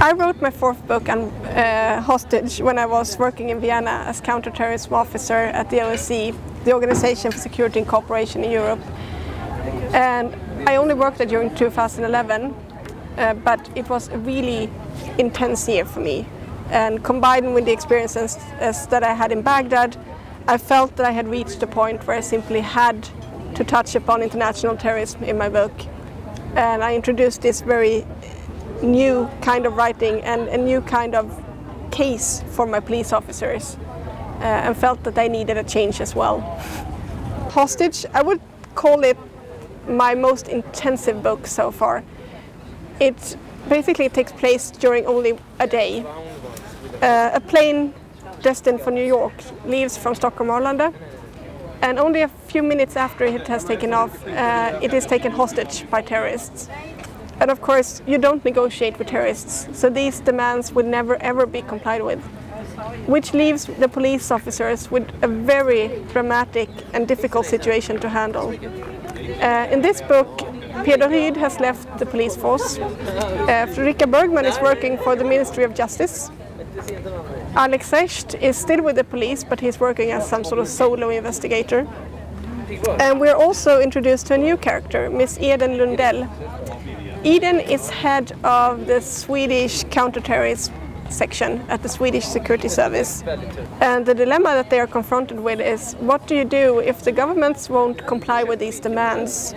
I wrote my fourth book on hostage when I was working in Vienna as counterterrorism officer at the OSCE, the Organization for Security and Cooperation in Europe. And I only worked there during 2011, but it was a really intense year for me. And combined with the experiences that I had in Baghdad, I felt that I had reached a point where I simply had to touch upon international terrorism in my book. And I introduced this very new kind of writing and a new kind of case for my police officers, and felt that they needed a change as well. Hostage, I would call it my most intensive book so far. It basically takes place during only a day. A plane destined for New York leaves from Stockholm Arlanda, and only a few minutes after it has taken off, it is taken hostage by terrorists. And of course, you don't negotiate with terrorists, so these demands would never ever be complied with, which leaves the police officers with a very dramatic and difficult situation to handle. In this book, Peder Ryd has left the police force. Fredrika Bergman is working for the Ministry of Justice. Alex Echt is still with the police, but he's working as some sort of solo investigator. And we're also introduced to a new character, Miss Eden Lundell. Eden is head of the Swedish counterterrorism section at the Swedish Security Service. And the dilemma that they are confronted with is, what do you do if the governments won't comply with these demands?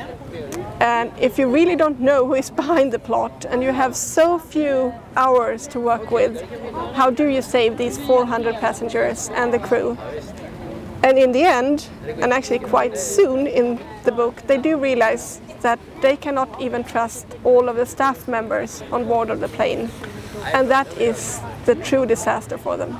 And if you really don't know who is behind the plot and you have so few hours to work with, how do you save these 400 passengers and the crew? And in the end, and actually quite soon in the book, they do realize that they cannot even trust all of the staff members on board of the plane. And that is the true disaster for them.